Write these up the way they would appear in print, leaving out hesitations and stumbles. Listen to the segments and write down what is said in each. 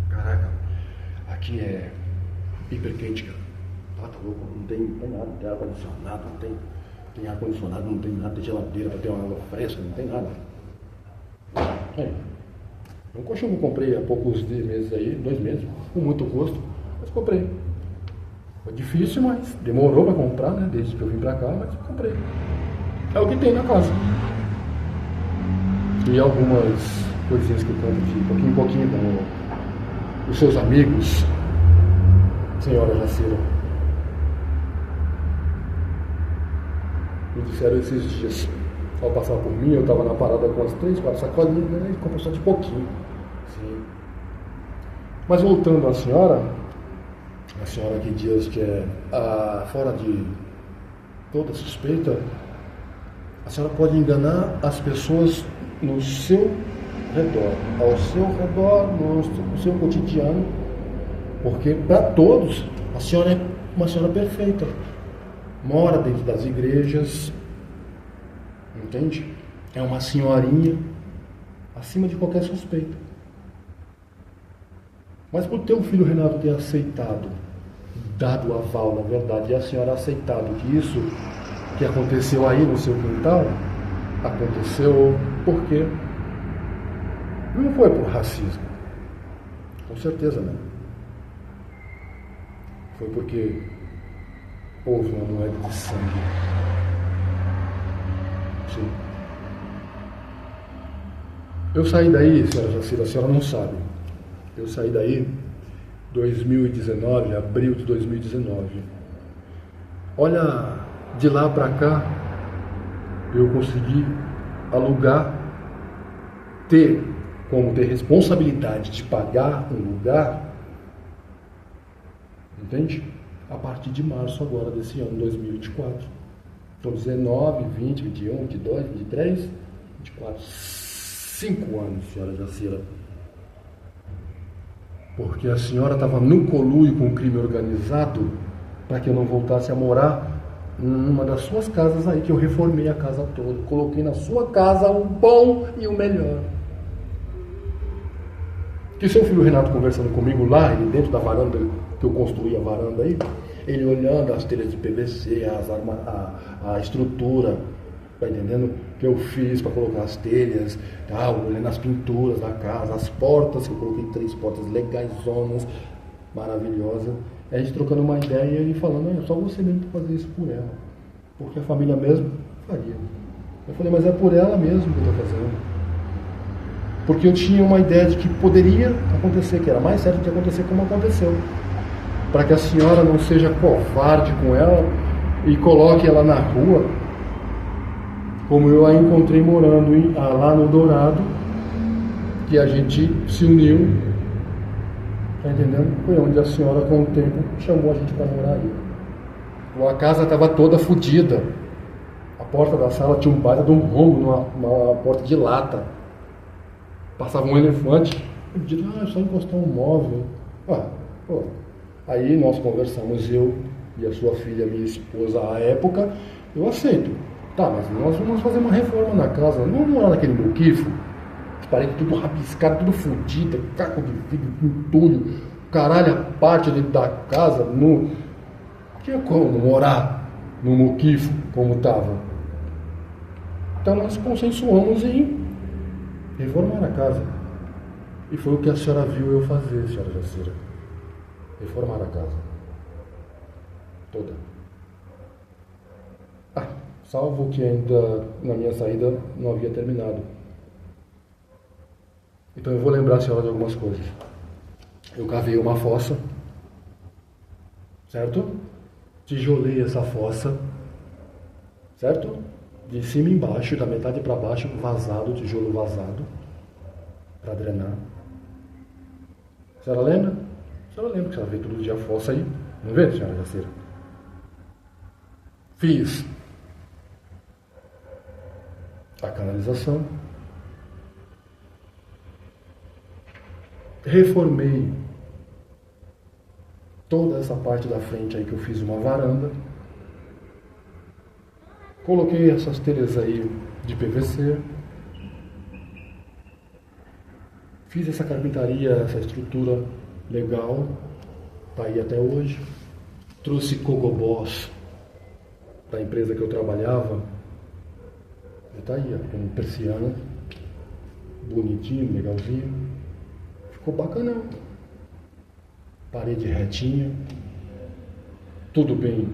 Caraca, aqui é hiper quente, cara. Tá louco, não tem nada, não tem ar-condicionado, não tem ar-condicionado, não tem nada de geladeira pra ter uma água fresca, não tem nada. É um colchão que eu comprei há poucos meses aí, 2 meses, com muito gosto, mas comprei. Foi difícil, mas demorou pra comprar, né? Desde que eu vim pra cá, mas comprei. É o que tem na casa. E algumas coisinhas que eu compro de pouquinho em pouquinho, como os seus amigos, senhora Jacira. Me disseram esses dias, ao passar por mim, eu estava na parada com as 3, 4 sacolinhas, né? E comprei só de pouquinho. Sim. Mas voltando à senhora, a senhora que diz que é fora de toda suspeita, a senhora pode enganar as pessoas no seu redor, ao seu redor, no seu cotidiano, porque para todos a senhora é uma senhora perfeita, mora dentro das igrejas, entende? É uma senhorinha acima de qualquer suspeita. Mas por ter o filho Renato ter aceitado, dado o aval, na verdade, e a senhora aceitado que isso que aconteceu aí no seu quintal, aconteceu porque não foi por racismo, com certeza não. Foi porque houve uma moeda de sangue. Sim. Eu saí daí, senhora Jacira, a senhora não sabe. Eu saí daí 2019, abril de 2019. Olha, de lá para cá, eu consegui alugar, ter responsabilidade de pagar um lugar, entende? A partir de março agora desse ano, 2024. Então 19, 20, 21, 22, 23, 24, 5 anos, senhora Jacira. Porque a senhora estava no conluio com o crime organizado para que eu não voltasse a morar numa das suas casas aí, que eu reformei a casa toda. Coloquei na sua casa o bom e o melhor. Que seu filho Renato conversando comigo lá, ele dentro da varanda, que eu construí a varanda aí, ele olhando as telhas de PVC, a estrutura, tá entendendo? Que eu fiz para colocar as telhas, olhando as pinturas da casa, as portas, que eu coloquei 3 portas legais, zonas, maravilhosas. A gente trocando uma ideia e ele falando, só você mesmo para fazer isso por ela. Porque a família mesmo faria. Eu falei, mas é por ela mesmo que eu estou fazendo. Porque eu tinha uma ideia de que poderia acontecer, que era mais certo de acontecer como aconteceu. Para que a senhora não seja covarde com ela e coloque ela na rua, como eu a encontrei morando lá no Dourado, que a gente se uniu, tá entendendo? Foi onde a senhora, com o tempo, chamou a gente para morar aí. A casa estava toda fodida. A porta da sala tinha um baita de um rombo, numa porta de lata. Passava um elefante. Eu disse, é só encostar um móvel. Aí nós conversamos, eu e a sua filha, minha esposa, à época, eu aceito. Tá, mas nós vamos fazer uma reforma na casa, não vamos morar naquele muquifo, as paredes tudo rabiscado, tudo fodido, caco de vidro, entulho, caralho, a parte dentro da casa, não tinha como morar no muquifo como estava. Então nós consensuamos em reformar a casa. E foi o que a senhora viu eu fazer, senhora Jacira. Reformar a casa. Toda. Salvo que ainda na minha saída não havia terminado. Então eu vou lembrar a senhora de algumas coisas. Eu cavei uma fossa, certo? Tijolei essa fossa, certo? De cima e embaixo, da metade para baixo, vazado, tijolo vazado, para drenar. A senhora lembra? A senhora lembra que a senhora vê todo dia a fossa aí? Não vê, senhora Jacira? Fiz a canalização, reformei toda essa parte da frente aí que eu fiz uma varanda, coloquei essas telhas aí de PVC, Fiz essa carpintaria, essa estrutura legal, tá aí até hoje. Trouxe cogobós da empresa que eu trabalhava, e tá aí, ó, com persiana, bonitinho, legalzinho. Ficou bacanão. Parede retinha, tudo bem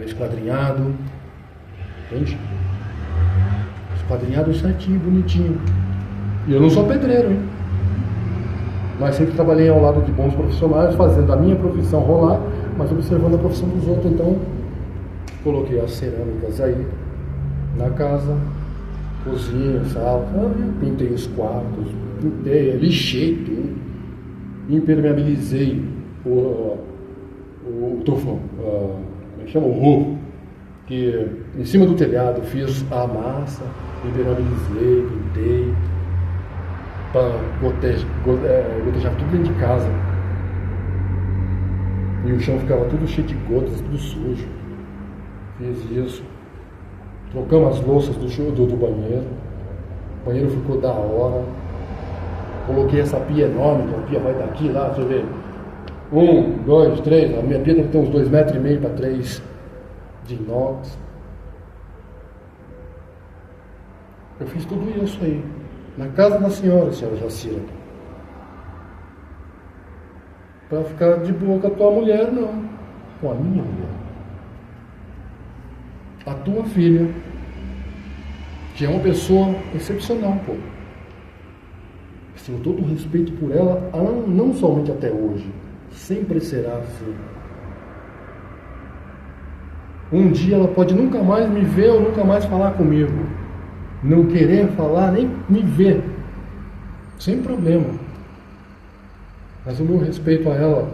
esquadrinhado, entende? Esquadrinhado certinho, bonitinho. E eu não sou pedreiro, hein? Mas sempre trabalhei ao lado de bons profissionais, fazendo a minha profissão rolar, mas observando a profissão dos outros. Então, coloquei as cerâmicas aí na casa, cozinha, sala, pintei os quartos, pintei, lixei tudo, impermeabilizei o tufão, como é que chama? O roof, que em cima do telhado fiz a massa, impermeabilizei, pintei, para gotejar tudo dentro de casa. E o chão ficava tudo cheio de gotas, tudo sujo. Fiz isso. Trocamos as louças do banheiro. O banheiro ficou da hora. Coloquei essa pia enorme, a pia vai daqui lá, você vê. 1, 2, 3. A minha pia deve ter uns 2,5 metros para 3 de inox. Eu fiz tudo isso aí. Na casa da senhora Jacira. Para ficar de boa com a tua mulher, não. Com a minha mulher. A tua filha, que é uma pessoa excepcional, pô. Tenho todo o respeito por ela, não somente até hoje, sempre será assim. Um dia ela pode nunca mais me ver ou nunca mais falar comigo, não querer falar, nem me ver, sem problema. Mas o meu respeito a ela,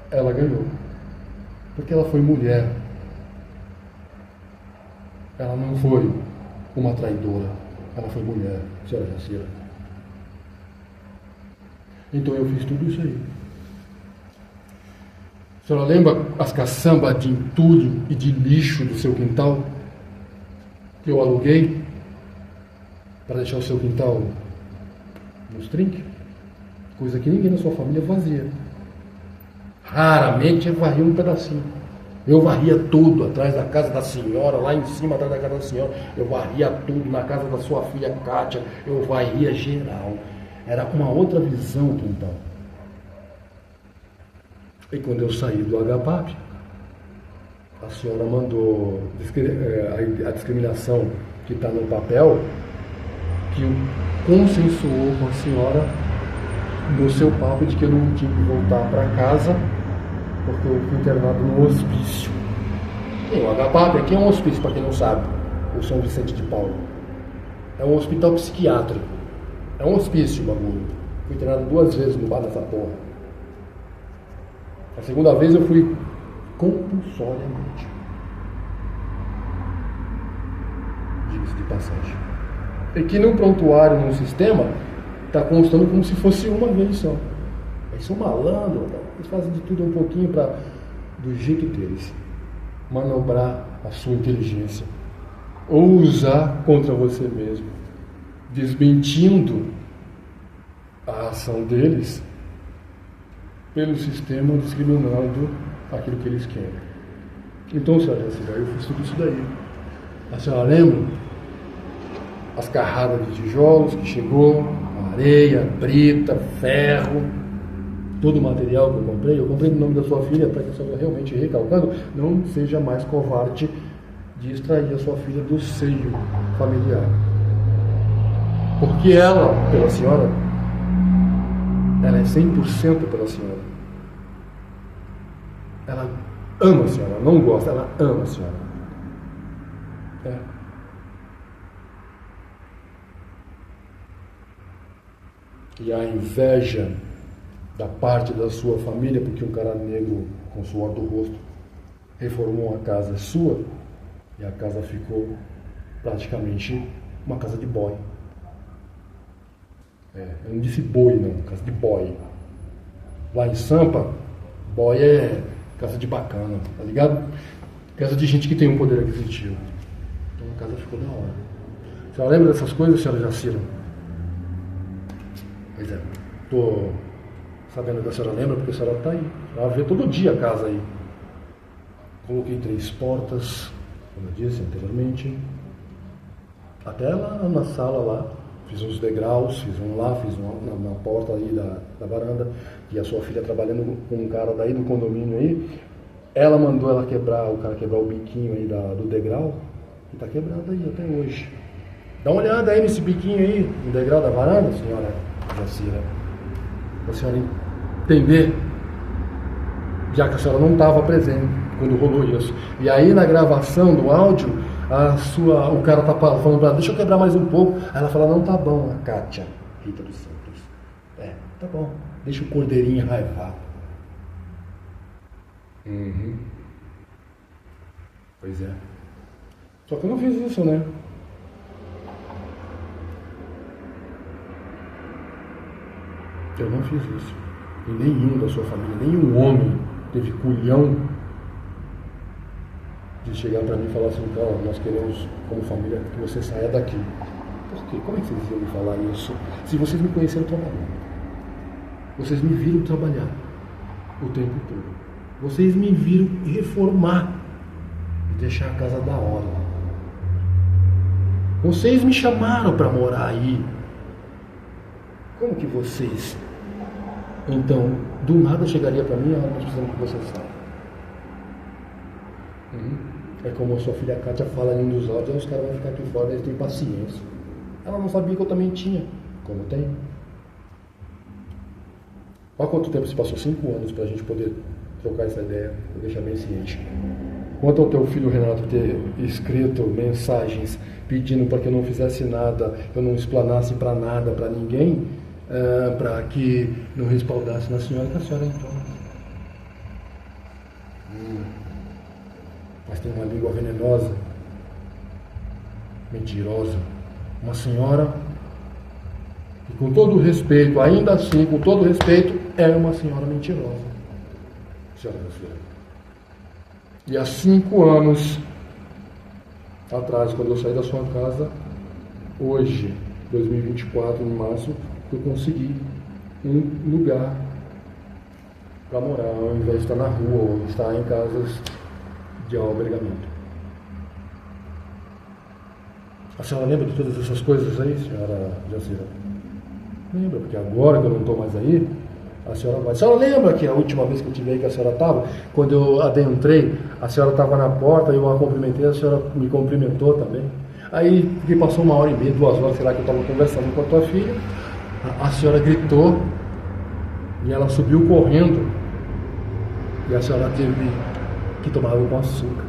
ela ganhou, porque ela foi mulher. Ela não foi uma traidora, ela foi mulher, senhora Jacira. Então eu fiz tudo isso aí. A senhora lembra as caçambas de entulho e de lixo do seu quintal? Que eu aluguei para deixar o seu quintal nos trinques? Coisa que ninguém na sua família fazia. Raramente eu varria um pedacinho. Eu varria tudo atrás da casa da senhora, lá em cima atrás da casa da senhora. Eu varria tudo na casa da sua filha Kátia. Eu varria geral. Era uma outra visão do quintal. E quando eu saí do HPAP, a senhora mandou a discriminação que está no papel, que consensuou com a senhora no seu papo de que eu não tinha que voltar para casa porque eu fui internado no hospício. E o HPAP aqui é um hospício, para quem não sabe, o São Vicente de Paulo. É um hospital psiquiátrico. É um hospício o bagulho. Fui internado 2 vezes no bar dessa porra. A segunda vez eu fui compulsoriamente. Diga-se de passagem. E que no prontuário, no sistema, está constando como se fosse uma vez só. Eles são malandros, eles fazem de tudo um pouquinho para, do jeito deles, manobrar a sua inteligência. Ou usar contra você mesmo, desmentindo a ação deles pelo sistema, discriminando aquilo que eles querem. Então, senhora Jacira, eu fiz tudo isso daí. A senhora lembra? As carradas de tijolos que chegou, areia, brita, ferro, todo o material que eu comprei no nome da sua filha, para que a senhora, realmente recalcando, não seja mais covarde de extrair a sua filha do seio familiar. Porque ela, pela senhora, ela é 100% pela senhora. Ela ama a senhora, não gosta, ela ama a senhora. É. E a inveja da parte da sua família, porque um cara negro com suor do rosto reformou uma casa sua, e a casa ficou praticamente uma casa de boy. Eu não disse boi não, casa de boy. Lá em Sampa, boy é casa de bacana, tá ligado? Casa de gente que tem um poder aquisitivo. Então a casa ficou da hora. Você lembra dessas coisas, senhora Jacira? Pois é. Tô sabendo que a senhora lembra, porque a senhora está aí. Ela vê todo dia a casa aí. Coloquei 3 portas, como eu disse anteriormente. Até lá na sala lá. Fiz uns degraus, fiz um lá, fiz um na porta aí da varanda. E a sua filha trabalhando com um cara daí do condomínio aí. Ela mandou o cara quebrar o biquinho aí do degrau. E tá quebrado aí até hoje. Dá uma olhada aí nesse biquinho aí, no degrau da varanda, senhora Jacira. Pra senhora entender, já que a senhora não estava presente quando rolou isso. E aí na gravação do áudio, o cara tá falando pra ela, deixa eu quebrar mais um pouco. Aí ela fala, não, tá bom, a Kátia, Rita dos Santos. Tá bom, deixa o cordeirinho raivar. Uhum. Pois é. Só que eu não fiz isso, né? Eu não fiz isso. E nenhum da sua família, nenhum homem teve culhão de chegar para mim e falar assim, cara, nós queremos, como família, que você saia daqui. Por quê? Como é que vocês iam me falar isso? Se vocês me conheceram trabalhando. Vocês me viram trabalhar o tempo todo. Vocês me viram reformar e deixar a casa da hora. Vocês me chamaram para morar aí. Como que vocês, então, do nada chegaria para mim, nós precisamos que você saia. É como a sua filha Kátia fala em um dos áudios, os caras vão ficar aqui fora, eles têm paciência. Ela não sabia que eu também tinha, como tenho. Olha quanto tempo se passou, 5 anos para a gente poder trocar essa ideia, vou deixar bem ciente. Quanto ao teu filho Renato ter escrito mensagens pedindo para que eu não fizesse nada, eu não explanasse para nada, para ninguém, para que não respaldasse na senhora, que a senhora entrou. Mas tem uma língua venenosa, mentirosa. Uma senhora que, com todo respeito, ainda assim, com todo respeito, é uma senhora mentirosa. Senhora da senhora. E há 5 anos atrás, quando eu saí da sua casa, hoje, 2024, em março, eu consegui um lugar para morar, ao invés de estar na rua ou estar em casas de albergamento. A senhora lembra de todas essas coisas aí, senhora Jacira? Lembra, porque agora que eu não estou mais aí, a senhora vai. A senhora lembra que a última vez que eu tive aí que a senhora estava, quando eu adentrei, a senhora estava na porta, eu a cumprimentei, a senhora me cumprimentou também. Aí que passou 1h30, 2 horas, sei lá, que eu estava conversando com a tua filha, a senhora gritou e ela subiu correndo e a senhora teve que tomar água com açúcar.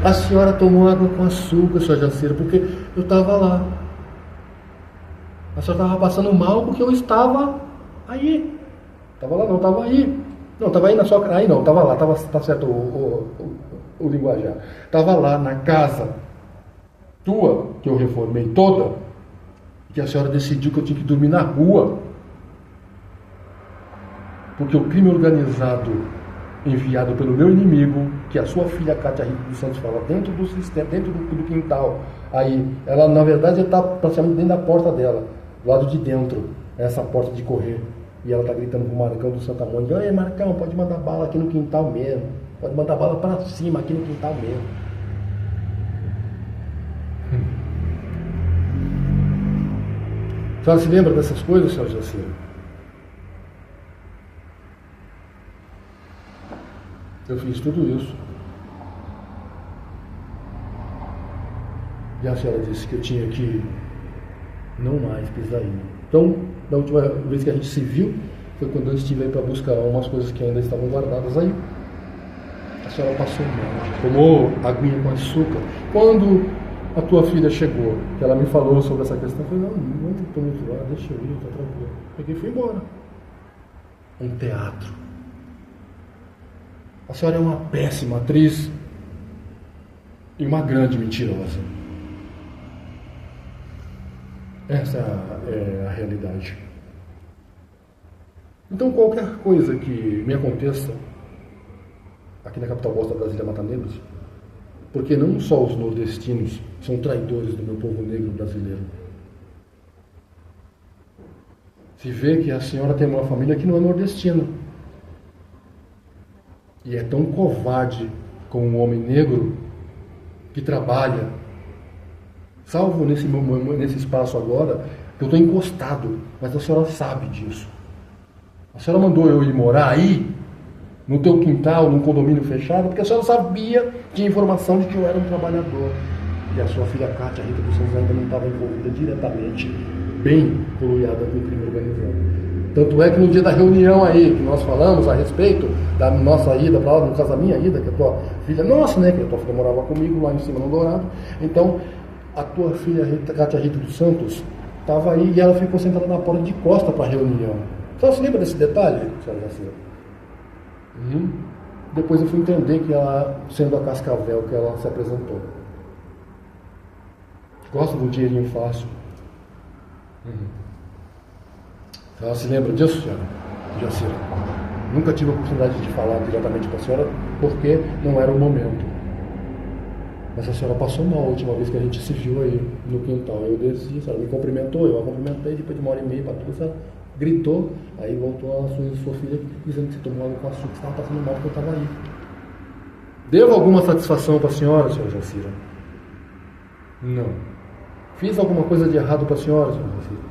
A senhora tomou água com açúcar, senhora Jacira, porque eu estava lá. A senhora estava passando mal porque eu estava aí. Estava lá, não, estava aí. Não, estava aí na sua casa. Aí não, estava lá, tá certo o linguajar. Estava lá na casa tua, que eu reformei toda, que a senhora decidiu que eu tinha que dormir na rua. Porque o crime organizado enviado pelo meu inimigo, que a sua filha Kátia Rita dos Santos fala, dentro do sistema, dentro do quintal, aí, ela na verdade está praticamente dentro da porta dela, do lado de dentro, essa porta de correr, e ela está gritando pro Marcão do Santa Mônica, ei Marcão, pode mandar bala aqui no quintal mesmo, pode mandar bala para cima aqui no quintal mesmo. A senhora se lembra dessas coisas, senhor Jaciro? Eu fiz tudo isso. E a senhora disse que eu tinha que não mais pisar aí. Então, da última vez que a gente se viu, foi quando eu estive aí para buscar umas coisas que ainda estavam guardadas aí. A senhora passou mal, tomou aguinha com açúcar. Quando a tua filha chegou, que ela me falou sobre essa questão, eu falei, não estou muito lá, deixa eu ir, está tranquilo. Peguei e fui embora. Um teatro. A senhora é uma péssima atriz e uma grande mentirosa. Essa é a realidade. Então qualquer coisa que me aconteça aqui na capital bosta Brasília Mata Negros, porque não só os nordestinos são traidores do meu povo negro brasileiro, se vê que a senhora tem uma família que não é nordestina. E é tão covarde como um homem negro que trabalha, salvo nesse espaço agora, que eu estou encostado, mas a senhora sabe disso. A senhora mandou eu ir morar aí, no teu quintal, num condomínio fechado, porque a senhora sabia, tinha informação de que eu era um trabalhador. E a sua filha Cátia Rita dos Santos ainda não estava envolvida diretamente, bem coluiada com o crime organizado. Tanto é que no dia da reunião aí, que nós falamos a respeito da nossa ida para lá, no caso da minha ida, que a tua filha, nossa, né, que a tua filha morava comigo lá em cima no Dourado, então a tua filha Cátia Rita dos Santos estava aí e ela ficou sentada na porta de costa para a reunião. Só se lembra desse detalhe, senhora Jacira? Depois eu fui entender que ela, sendo a Cascavel, que ela se apresentou. Gosta do dinheirinho fácil. Ela se lembra disso, senhora Jacira? Nunca tive a oportunidade de falar diretamente para a senhora, porque não era o momento. Mas a senhora passou mal a última vez que a gente se viu aí no quintal. Eu desci, a senhora me cumprimentou, eu a cumprimentei, depois de 1h30 para tudo, ela gritou, aí voltou a sua filha dizendo que você tomou água com açúcar, que estava passando mal porque eu estava aí. Devo alguma satisfação para a senhora Jacira? Não. Fiz alguma coisa de errado para a senhora Jacira?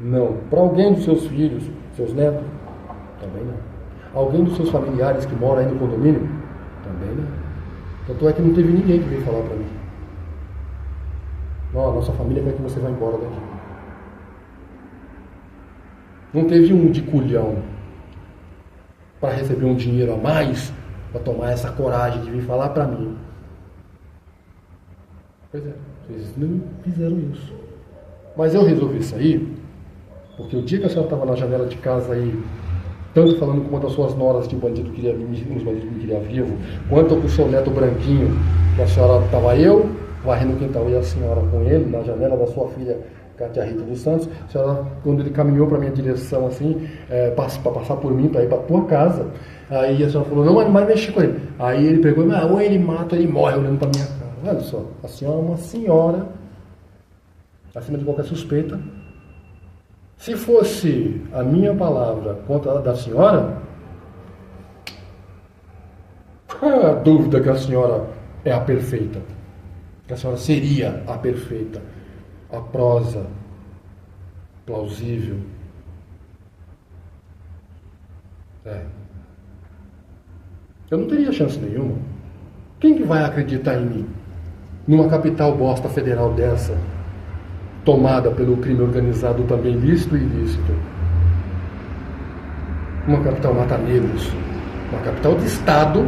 Não. Para alguém dos seus filhos, seus netos? Também não. Alguém dos seus familiares que mora aí no condomínio? Também não. Tanto é que não teve ninguém que veio falar para mim. Não, a nossa família quer que você vá embora daqui. Não teve um de culhão para receber um dinheiro a mais para tomar essa coragem de vir falar para mim. Pois é, vocês não fizeram isso. Mas eu resolvi sair, porque o dia que a senhora estava na janela de casa aí, tanto falando com uma das suas noras de bandido que queria, uns bandidos que me queria vivo, quanto com o seu neto branquinho, que a senhora estava eu, varrendo o quintal e a senhora com ele, na janela da sua filha Cátia Rita dos Santos, a senhora, quando ele caminhou para a minha direção assim, para passar por mim, para ir para a tua casa, aí a senhora falou, não, mas mexer com ele. Aí ele pegou, ou ele mata, ou ele morre, olhando para a minha cara. Olha só, a senhora é uma senhora, acima de qualquer suspeita. Se fosse a minha palavra contra a da senhora, qual é a dúvida que a senhora é a perfeita? Que a senhora seria a perfeita, a prosa, plausível. Eu não teria chance nenhuma. Quem que vai acreditar em mim? Numa capital bosta federal dessa, tomada pelo crime organizado também lícito e ilícito. Uma capital mata-negros, uma capital de Estado,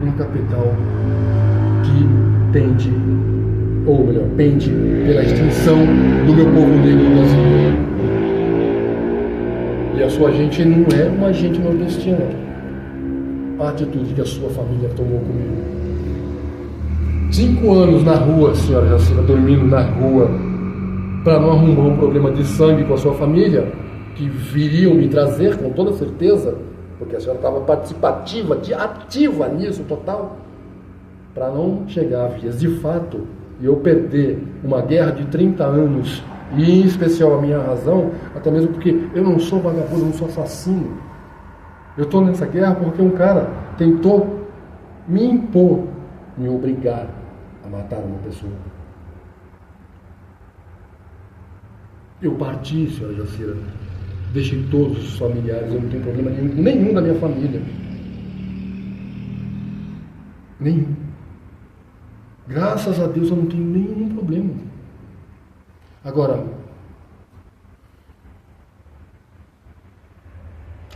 uma capital que tende, ou melhor, pende pela extinção do meu povo negro brasileiro. E a sua gente não é uma gente nordestina. A atitude que a sua família tomou comigo. 5 anos na rua, senhora Jacira, dormindo na rua, para não arrumar um problema de sangue com a sua família, que viriam me trazer com toda certeza, porque a senhora estava participativa, ativa nisso total, para não chegar a vias de fato e eu perder uma guerra de 30 anos, e em especial a minha razão, até mesmo porque eu não sou vagabundo, eu não sou assassino. Eu estou nessa guerra porque um cara tentou me impor, me obrigar a matar uma pessoa. Eu parti, senhora Jacira, deixei todos os familiares, eu não tenho problema nenhum da minha família. Nenhum. Graças a Deus eu não tenho nenhum problema. Agora,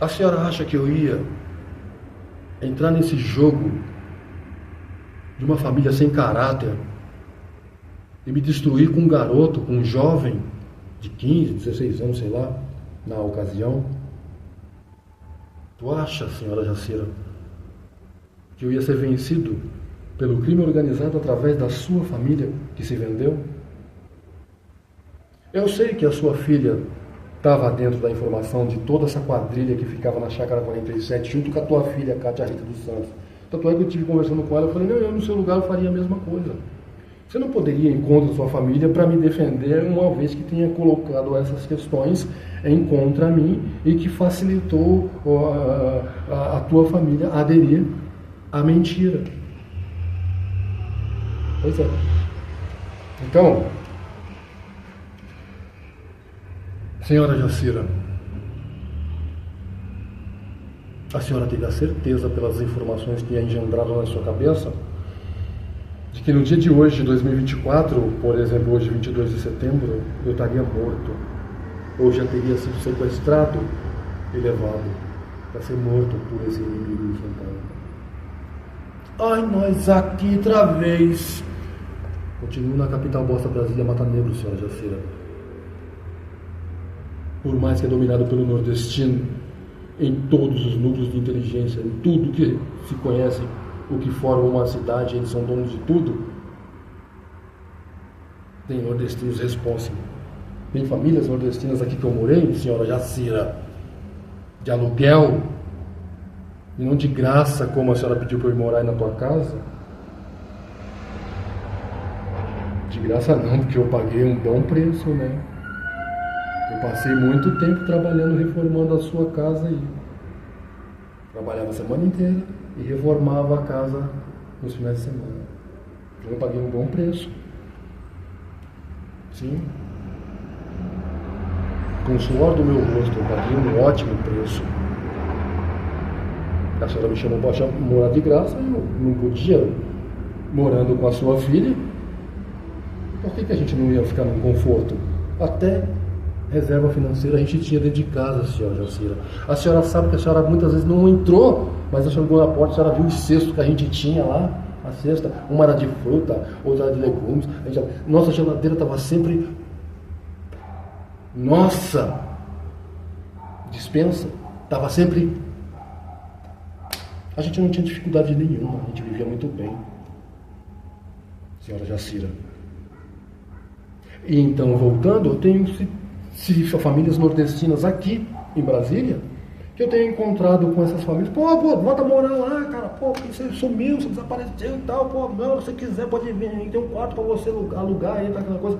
a senhora acha que eu ia entrar nesse jogo de uma família sem caráter e me destruir com um garoto, com um jovem de 15, 16 anos, sei lá, na ocasião? Tu acha, senhora Jacira, que eu ia ser vencido pelo crime organizado através da sua família que se vendeu? Eu sei que a sua filha estava dentro da informação de toda essa quadrilha que ficava na Chácara 47, junto com a tua filha, Cátia Rita dos Santos. Tanto é que eu estive conversando com ela, eu falei, não, eu no seu lugar eu faria a mesma coisa. Você não poderia ir contra a sua família para me defender, uma vez que tenha colocado essas questões em contra mim e que facilitou a tua família aderir à mentira. Pois é. Então, senhora Jacira, a senhora teve a certeza, pelas informações que engendraram na sua cabeça, de que no dia de hoje, de 2024, por exemplo, hoje 22 de setembro, eu estaria morto, ou já teria sido sequestrado e levado para ser morto por esse inimigo enfrentado. Ai, nós aqui outra vez. Continuo na capital bosta Brasília, Mata Negro, senhora Jacira. Por mais que é dominado pelo nordestino, em todos os núcleos de inteligência, em tudo que se conhece, o que forma uma cidade, eles são donos de tudo. Tem nordestinos responsáveis. Tem famílias nordestinas aqui que eu morei, senhora Jacira, de aluguel, e não de graça, como a senhora pediu para eu ir morar aí na tua casa. De graça não, porque eu paguei um bom preço, né? Eu passei muito tempo trabalhando, reformando a sua casa aí. Trabalhava a semana inteira e reformava a casa nos finais de semana. Eu paguei um bom preço. Sim. Com o suor do meu rosto, eu paguei um ótimo preço. A senhora me chamou para morar de graça, eu não podia, morando com a sua filha. Por que a gente não ia ficar num conforto? Até reserva financeira a gente tinha dentro de casa, senhora Jacira. A senhora sabe que a senhora muitas vezes não entrou, mas a senhora chegou na porta, a senhora viu os cestos que a gente tinha lá, a cesta, uma era de fruta, outra era de legumes. Nossa geladeira estava sempre... Nossa dispensa estava sempre... A gente não tinha dificuldade nenhuma, a gente vivia muito bem, senhora Jacira. E então, voltando, eu tenho famílias nordestinas aqui em Brasília, que eu tenho encontrado com essas famílias. Pô, volta a morar lá, cara. Pô, você sumiu, você desapareceu e tal. Pô, não, se você quiser pode vir, tem um quarto para você alugar aí, tá, aquela coisa.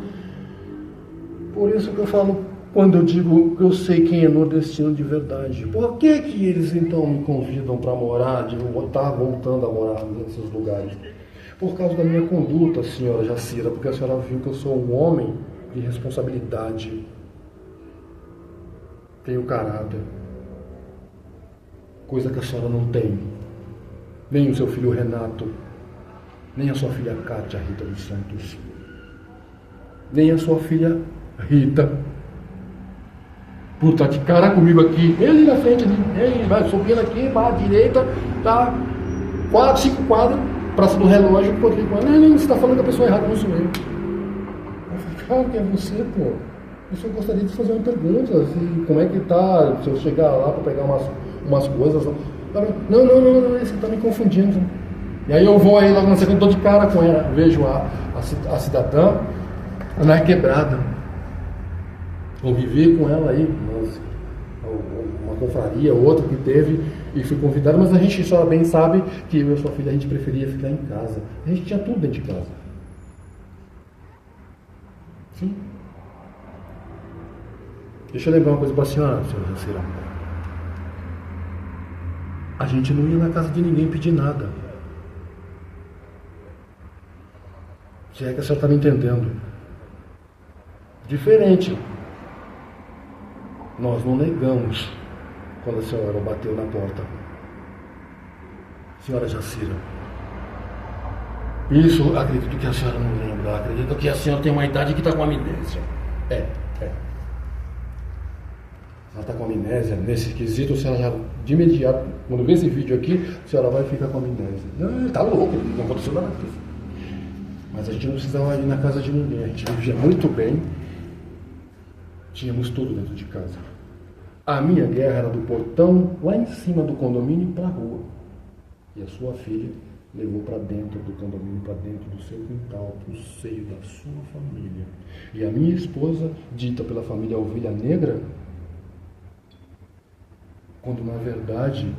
Por isso que eu falo, quando eu digo que eu sei quem é nordestino de verdade, por que eles então me convidam para morar, de estar voltando a morar nesses lugares? Por causa da minha conduta, senhora Jacira, porque a senhora viu que eu sou um homem de responsabilidade, tenho caráter, coisa que a senhora não tem, nem o seu filho Renato, nem a sua filha Cátia Rita dos Santos, nem a sua filha Rita, por estar de cara comigo aqui, vem ali na frente, vai subindo aqui para a direita, tá 5 quadros, praça do relógio, encontrei com ela. Não, você está falando da pessoa errada, não sou eu. Eu falei, claro que é você, pô. Eu só gostaria de fazer uma pergunta, assim, como é que tá, se eu chegar lá para pegar umas coisas. Não, você está me confundindo. E aí eu vou aí logo na sequência, estou de cara com ela, vejo a cidadã, ela é quebrada. Convivi com ela aí, uma confraria, outra que teve, e fui convidado, mas a gente só bem sabe que eu e a sua filha, a gente preferia ficar em casa. A gente tinha tudo dentro de casa. Sim. Deixa eu lembrar uma coisa para a senhora Jacira. A gente não ia na casa de ninguém pedir nada. Se é que a senhora está me entendendo. Diferente. Nós não negamos quando a senhora bateu na porta. Senhora Jacira, isso acredito que a senhora não lembra. Acredito que a senhora tem uma idade que está com amnésia. É. Ela está com amnésia. Nesse quesito, a senhora já, de imediato, quando vê esse vídeo aqui, a senhora vai ficar com amnésia. Não, está louco, não aconteceu nada disso. Mas a gente não precisava ir na casa de ninguém. A gente vivia muito bem. Tínhamos tudo dentro de casa. A minha guerra era do portão, lá em cima do condomínio, para a rua. E a sua filha levou para dentro do condomínio, para dentro do seu quintal, para o seio da sua família. E a minha esposa, dita pela família Ovelha Negra, quando na verdade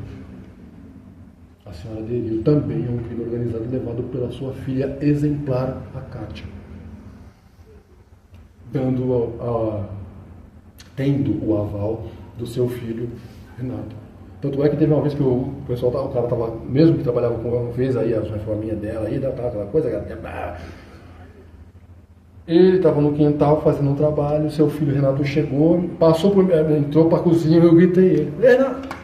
a senhora aderiu também a um crime organizado levado pela sua filha exemplar, a Kátia, tendo o aval do seu filho, Renato. Tanto é que teve uma vez que o cara estava, mesmo que trabalhava com ela, fez aí as reforminhas dela, aí, aquela coisa, ele estava no quintal fazendo um trabalho, seu filho Renato chegou, entrou para a cozinha e eu gritei ele, Renato!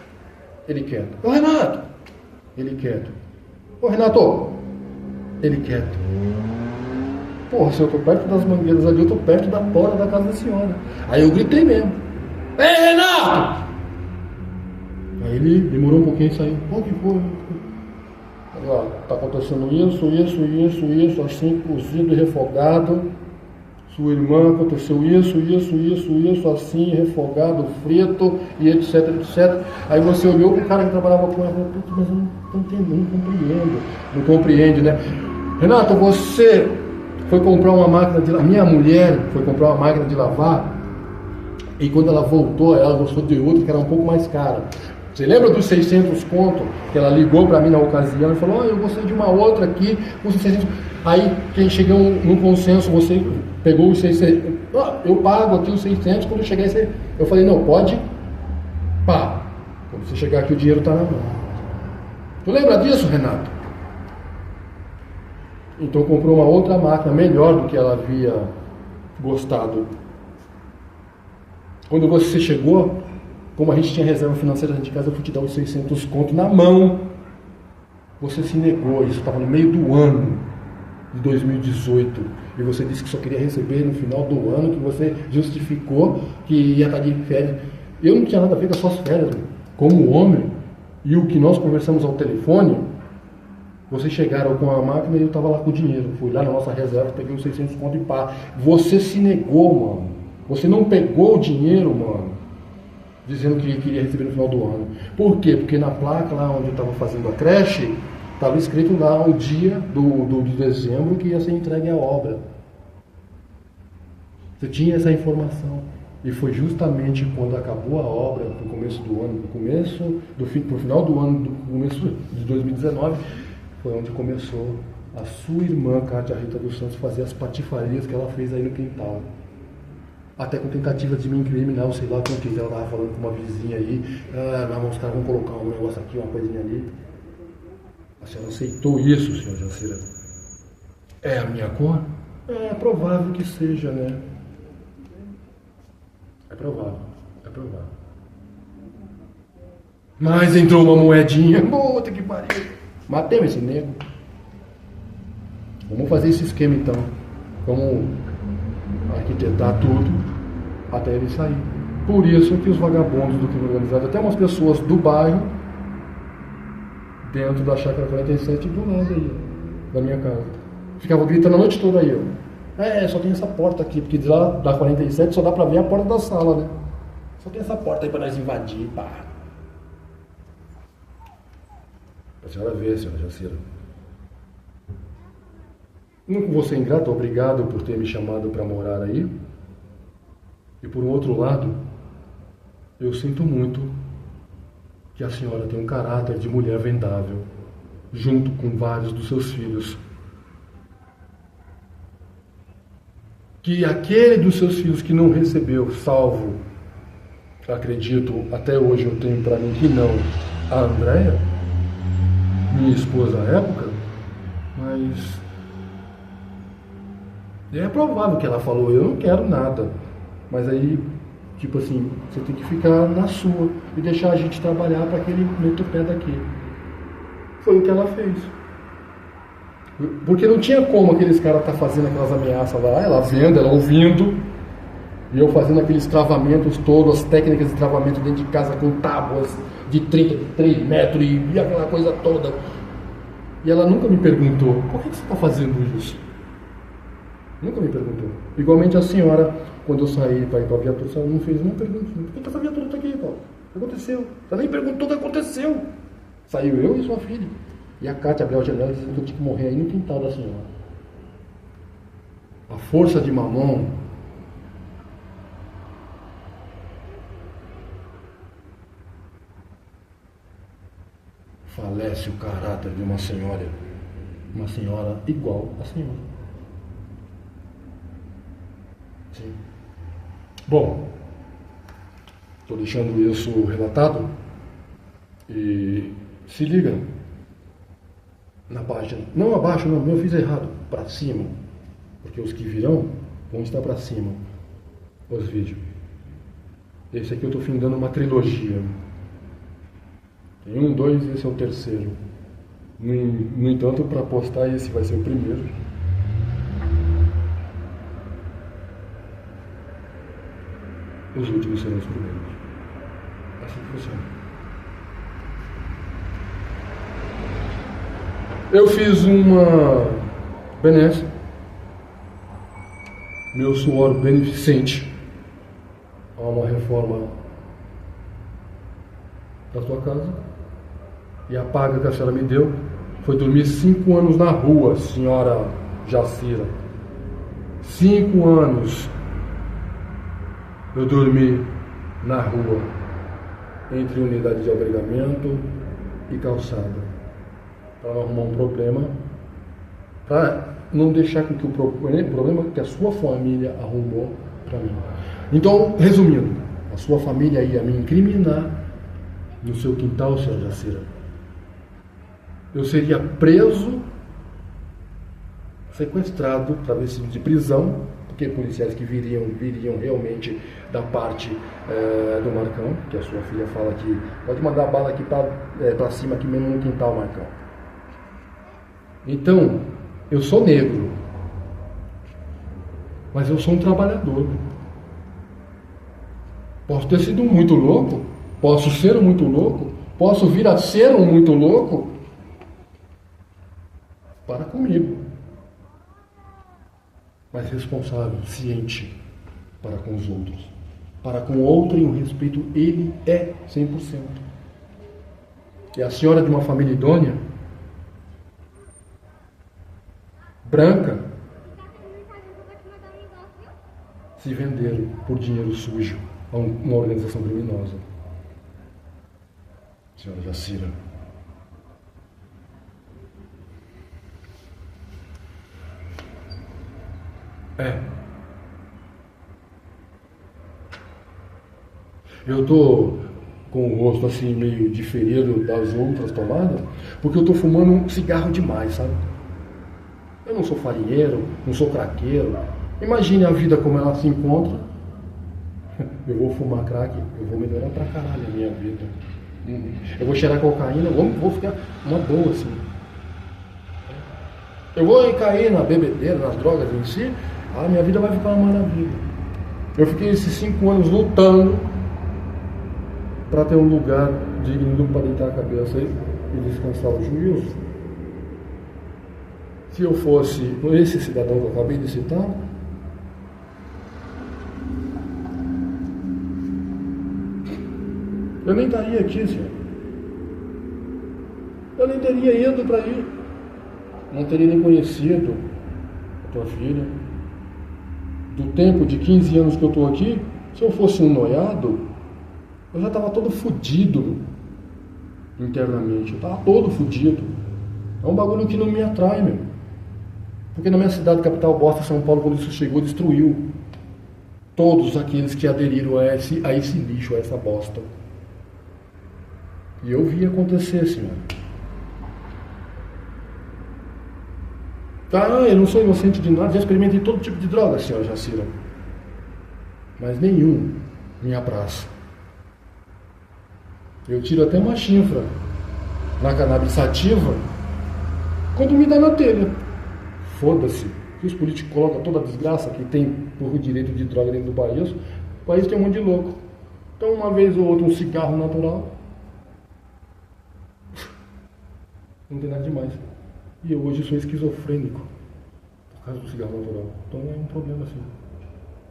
Ele quieto. Ô Renato! Ele quieto. Ô Renato! Ele quieto. Porra, se eu tô perto das mangueiras ali, eu tô perto da porta da casa da senhora. Aí eu gritei mesmo. Ei, Renato! Aí ele demorou um pouquinho e saiu. Pô, que foi? Olha, tá acontecendo isso, assim, cozido e refogado. Sua irmã aconteceu isso, assim, refogado, frito e etc. Aí você olhou pro cara que trabalhava com ela e falou, mas eu não tô entendendo, não compreende, né? Renato, você foi comprar uma máquina de lavar, minha mulher foi comprar uma máquina de lavar e quando ela voltou, ela gostou de outra que era um pouco mais cara. Você lembra dos 600 conto que ela ligou para mim na ocasião e falou, eu gostei de uma outra aqui, custa 600. Aí, quem chegou no consenso, você pegou os 600, eu pago aqui os 600, quando chegar esse, eu falei, não, pode, pá, quando você chegar aqui o dinheiro está na mão. Tu lembra disso, Renato? Então comprou uma outra máquina, melhor do que ela havia gostado. Quando você chegou, como a gente tinha reserva financeira dentro de casa, eu fui te dar os 600 conto na mão. Você se negou, isso estava no meio do ano de 2018. E você disse que só queria receber no final do ano, que você justificou que ia estar de férias. Eu não tinha nada a ver com as suas férias, como homem. E o que nós conversamos ao telefone, vocês chegaram com a máquina e eu estava lá com o dinheiro. Fui lá na nossa reserva, peguei os 600 conto e pá. Você se negou, mano. Você não pegou o dinheiro, mano, dizendo que queria receber no final do ano. Por quê? Porque na placa lá onde eu estava fazendo a creche, estava escrito lá o dia de dezembro que ia ser entregue a obra. Você tinha essa informação. E foi justamente quando acabou a obra, no começo do ano, pro final do ano, do começo de 2019, foi onde começou a sua irmã, Kátia Rita dos Santos, fazer as patifarias que ela fez aí no quintal. Até com tentativa de me incriminar, sei lá com quem ela estava falando com uma vizinha aí, os caras vão colocar um negócio aqui, uma coisinha ali. A senhora aceitou isso, senhor Jacira? É a minha cor? É provável que seja, né? É provável. Mas entrou uma moedinha, puta que pariu. Matemos esse nego. Vamos fazer esse esquema então. Vamos arquitetar tudo até ele sair. Por isso que os vagabundos do crime organizado, até umas pessoas do bairro, dentro da chácara 47 do lado aí, da minha casa, ficavam gritando a noite toda aí, ó. Só tem essa porta aqui, porque de lá da 47 só dá pra ver a porta da sala, né? Só tem essa porta aí pra nós invadir, pá. A senhora vê, senhora Jacira. Não vou ser ingrato, obrigado por ter me chamado para morar aí. E por um outro lado, eu sinto muito que a senhora tem um caráter de mulher vendável, junto com vários dos seus filhos. Que aquele dos seus filhos que não recebeu, salvo, acredito, até hoje eu tenho para mim que não, a Andréia, minha esposa à época, mas é provável que ela falou, eu não quero nada. Mas aí, tipo assim, você tem que ficar na sua e deixar a gente trabalhar para que ele meta o pé daqui. Foi o que ela fez. Porque não tinha como aqueles caras tá fazendo aquelas ameaças lá, ela vendo, ela ouvindo, e eu fazendo aqueles travamentos todos, as técnicas de travamento dentro de casa com tábuas de 33 metros e aquela coisa toda. E ela nunca me perguntou, por que você está fazendo isso? Nunca me perguntou. Igualmente a senhora, quando eu saí para ir para a viatura, ela não fez uma pergunta. Por que essa viatura está aqui, Paulo? O que aconteceu? Ela nem perguntou o que aconteceu. Saiu eu e sua filha. E a Kátia abriu a janela dizendo que eu tinha que morrer aí no quintal da senhora. A força de mamão falece. parece o caráter de uma senhora igual a senhora. Sim. Bom, estou deixando isso relatado e se liga na página, não abaixo, não, eu fiz errado, para cima, porque os que virão vão estar para cima, os vídeos. Esse aqui eu estou findando uma trilogia. Tem 1, 2 e esse é o terceiro. No entanto, para postar esse vai ser o primeiro. Os últimos serão os primeiros. Assim que funciona. Eu fiz uma benesse, meu suor beneficente a uma reforma da sua casa, e a paga que a senhora me deu foi dormir 5 anos na rua, senhora Jacira. 5 anos eu dormi na rua, entre unidade de albergamento e calçada, para não arrumar um problema, para não deixar com que o problema que a sua família arrumou para mim. Então, resumindo, a sua família ia me incriminar no seu quintal, senhora Jacira. Eu seria preso, sequestrado, travestido de prisão, porque policiais que viriam realmente da parte do Marcão, que a sua filha fala que pode mandar a bala aqui para cima, aqui mesmo no quintal, Marcão. Então, eu sou negro, mas eu sou um trabalhador. Posso ter sido muito louco, posso ser muito louco, posso vir a ser um muito louco. Para comigo. Mas responsável, ciente para com os outros. Para com o outro em um respeito, ele é 100%. E a senhora de uma família idônea, branca, se venderam por dinheiro sujo a uma organização criminosa. Senhora Jacira. Eu estou com o rosto assim meio diferido das outras tomadas, porque eu estou fumando um cigarro demais, sabe? Eu não sou farinheiro, não sou craqueiro. Imagine a vida como ela se encontra. Eu vou fumar crack, eu vou melhorar pra caralho a minha vida. Eu vou cheirar cocaína, vou ficar uma boa assim. Eu vou cair na bebedeira, nas drogas em si, a minha vida vai ficar uma maravilha. Eu fiquei esses 5 anos lutando para ter um lugar digno para deitar a cabeça e descansar o juízo. Se eu fosse esse cidadão que eu acabei de citar, eu nem estaria aqui, senhor. Eu nem teria ido para aí. Não teria nem conhecido a tua filha. Do tempo de 15 anos que eu estou aqui, se eu fosse um noiado, eu já estava todo fodido internamente. Eu estava todo fodido. É um bagulho que não me atrai, meu. Porque na minha cidade, capital bosta, São Paulo, quando isso chegou, destruiu todos aqueles que aderiram a esse lixo, a essa bosta. E eu vi acontecer, senhor. Tá, eu não sou inocente de nada, já experimentei todo tipo de droga, senhora Jacira. Mas nenhum me abraça. Eu tiro até uma chifra na cannabis sativa quando me dá na telha. Foda-se. Que os políticos colocam toda a desgraça que tem por direito de droga dentro do país. O país tem um monte de louco. Então, uma vez ou outra, um cigarro natural. Não tem nada demais. E eu hoje sou esquizofrênico por causa do cigarro natural. Então é um problema assim.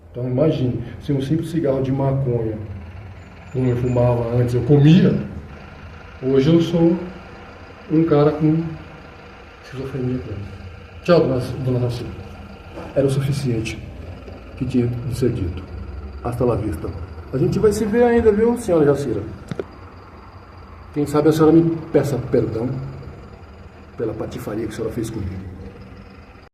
Então imagine, se um simples cigarro de maconha, como eu fumava antes, eu comia, hoje eu sou um cara com esquizofrenia. Tchau, dona Jacira. Era o suficiente que tinha de ser dito. Hasta la vista. A gente vai se ver ainda, viu, senhora Jacira? Quem sabe a senhora me peça perdão. pela patifaria que a senhora fez comigo.